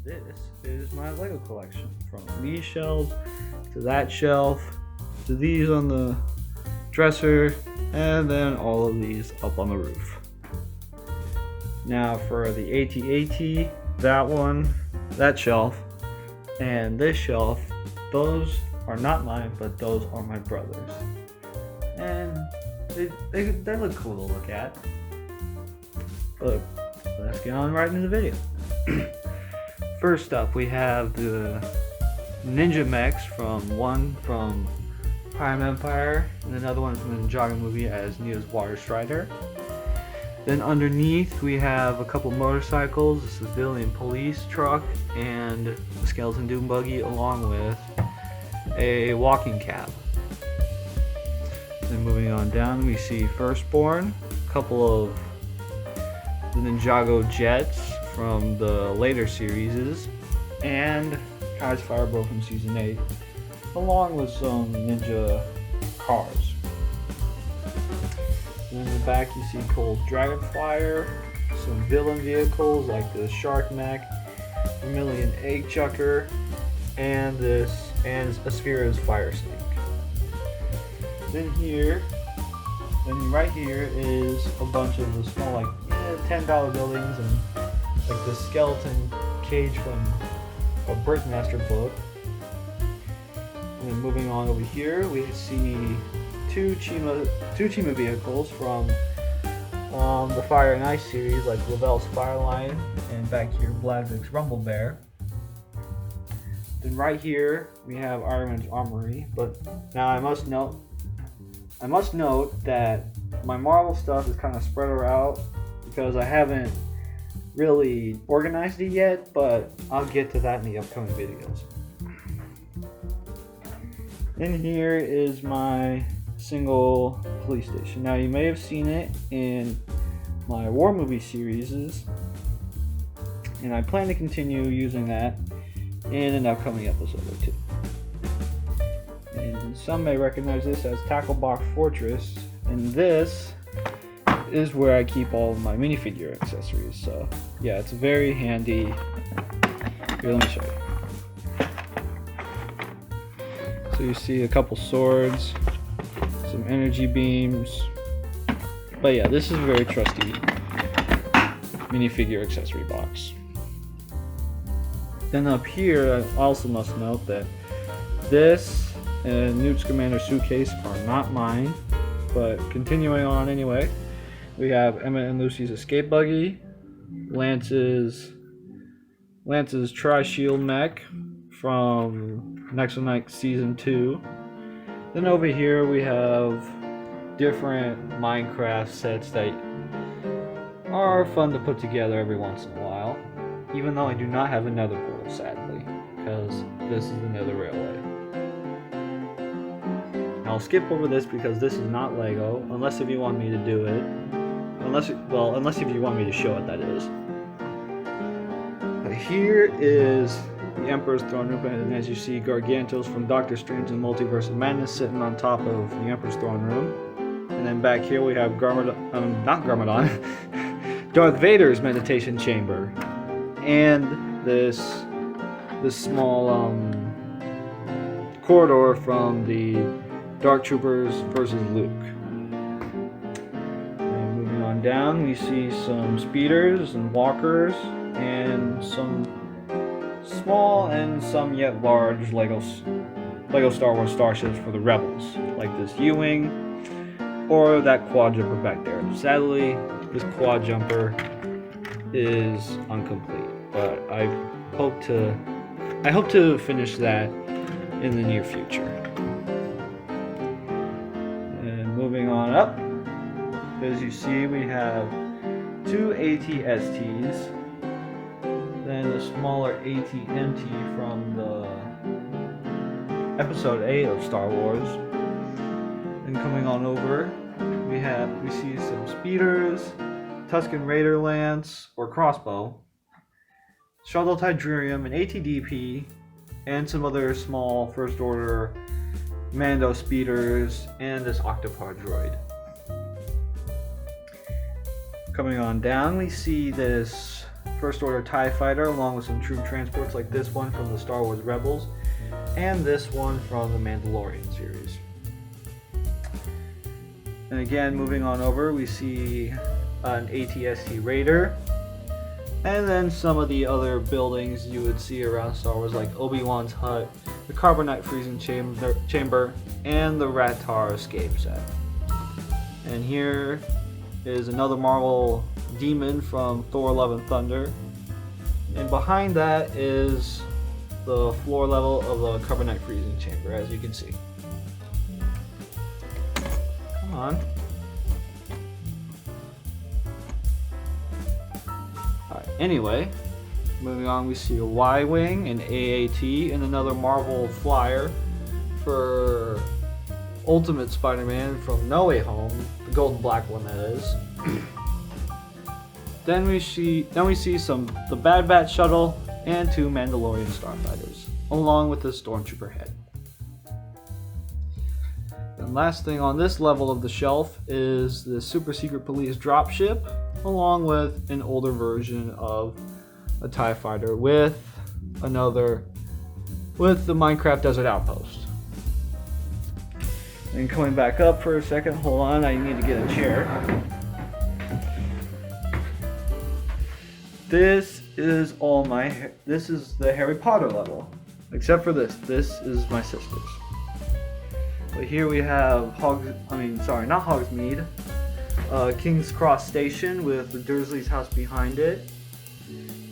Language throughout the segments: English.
this is my Lego collection. From these shelves to that shelf to these on the dresser, and then all of these up on the roof. Now for the AT-AT, that one, that shelf, and this shelf, those are not mine, but those are my brother's. And they look cool to look at. But let's get on right into the video. First up, we have the Ninja Mechs, one from Prime Empire, and another one from the Ninjago movie as Neo's Water Strider. Then underneath, we have a couple motorcycles, a civilian police truck, and a skeleton dune buggy, along with a walking cab. Then moving on down, we see Firstborn, a couple of the Ninjago jets from the later series, and Kai's Fireboat from Season 8, along with some ninja cars. And in the back you see Cole's Dragon Flyer, some villain vehicles like the Shark Mech, Vermilion Egg Chucker, and Asphera's Fire Snake. Then right here is a bunch of the small $10 buildings and like the skeleton cage from a Brickmaster book. And then moving on over here, we see two Chima vehicles from the Fire and Ice series, like Lavelle's Fireline, and back here Bladvik's Rumble Bear. Then right here we have Iron Man's Armory. But now I must note that my Marvel stuff is kind of spread around because I haven't really organized it yet, but I'll get to that in the upcoming videos. And here is my single police station. Now you may have seen it in my war movie series, and I plan to continue using that in an upcoming episode or two. And some may recognize this as Tacklebox Fortress, and this is where I keep all of my minifigure accessories. So yeah, it's very handy. Here, let me show you. So you see a couple swords, some energy beams. But yeah, this is a very trusty minifigure accessory box. Then up here, I also must note that this and Newt Scamander suitcase are not mine. But continuing on anyway, we have Emmett and Lucy's escape buggy, Lance's Tri-Shield mech from Nexomech Season 2. Then over here we have different Minecraft sets that are fun to put together every once in a while, even though I do not have a nether portal, sadly, because this is the nether railway. I'll skip over this because this is not Lego, unless if you want me to do it. Unless if you want me to show it, that is. But here is the Emperor's Throne Room, and as you see, Gargantos from Doctor Strange and Multiverse of Madness sitting on top of the Emperor's Throne Room. And then back here we have Darth Vader's meditation chamber, and this small corridor from the Dark Troopers versus Luke. And moving on down, we see some speeders and walkers, and some small and some yet large Lego Star Wars starships for the Rebels, like this U-Wing or that quad jumper back there. Sadly, this quad jumper is incomplete, but I hope to finish that in the near future. And moving on up, as you see, we have two AT-STs, then a smaller AT-MT from the Episode 8 of Star Wars. And coming on over, we see some speeders, Tusken Raider Lance or crossbow, Shuttle Tydrium, and AT-DP, and some other small First Order Mando speeders, and this Octopod droid. Coming on down, we see this First Order TIE Fighter, along with some troop transports like this one from the Star Wars Rebels, and this one from the Mandalorian series. And again, moving on over, we see an AT-ST Raider, and then some of the other buildings you would see around Star Wars, like Obi-Wan's hut, the Carbonite freezing chamber, and the Ratar escape set. And here is another Marvel demon from Thor: Love and Thunder. And behind that is the floor level of the Carbonite freezing chamber, as you can see. Come on. Alright, anyway, moving on, we see a Y-Wing, an AAT, and another Marvel flyer for Ultimate Spider-Man from No Way Home, the gold and black one that is. Then we see the Bad Batch shuttle and 2 Mandalorian starfighters, along with the Stormtrooper head. And last thing on this level of the shelf is the Super Secret Police dropship, along with an older version of a TIE Fighter with the Minecraft Desert Outpost. And coming back up for a second, hold on, I need to get a chair. This is the Harry Potter level, except for this. This is my sister's. But here we have not Hogsmeade, King's Cross Station with the Dursley's house behind it.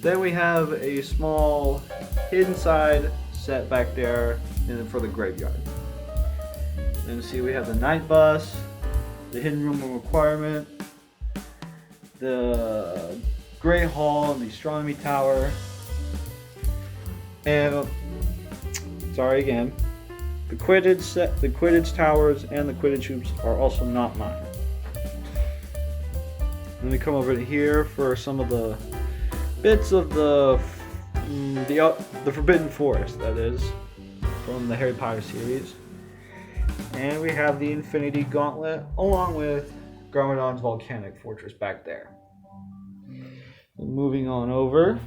Then we have a small hidden side set back there for the graveyard. And see, we have the night bus, the hidden room of requirement, the Great Hall, and the astronomy tower, and the Quidditch towers and the Quidditch hoops are also not mine. Then we come over to here for some of the bits of the Forbidden Forest, that is, from the Harry Potter series. And we have the Infinity Gauntlet, along with Garmadon's volcanic fortress back there. And moving on over,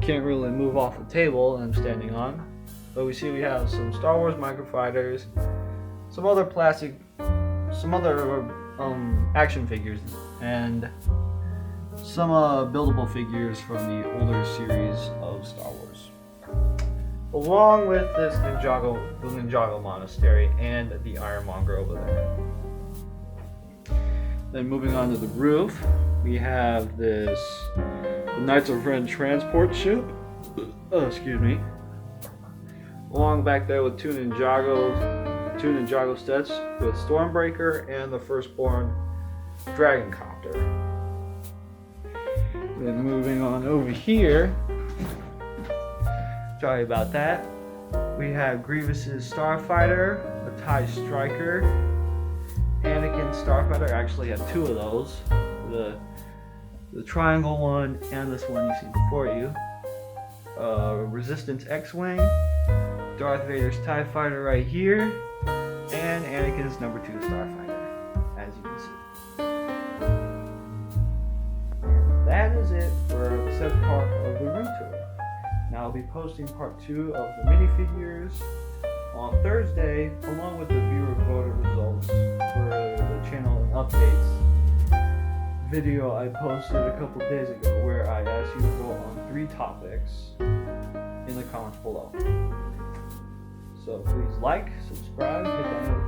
can't really move off the table I'm standing on, but we have some Star Wars microfighters, some other action figures, and some buildable figures from the older series of Star Wars, along with this the Ninjago Monastery and the Ironmonger over there. Then moving on to the roof, we have the Knights of Ren transport ship. Along back there with two Ninjago sets with Stormbreaker and the Firstborn Dragon Copter. Then moving on over here, sorry about that, we have Grievous's Starfighter, the TIE Striker, Anakin's Starfighter. I actually have two of those, the triangle one and this one you see before you. Resistance X-Wing, Darth Vader's TIE Fighter right here, and Anakin's number 2 Starfighter, as you can see. And that is it for the set part of the room tour. Now I'll be posting part 2 of the minifigures on Thursday, along with the viewer voter results for the channel and updates video I posted a couple days ago, where I asked you to vote on 3 topics in the comments below. So please like, subscribe, hit that notification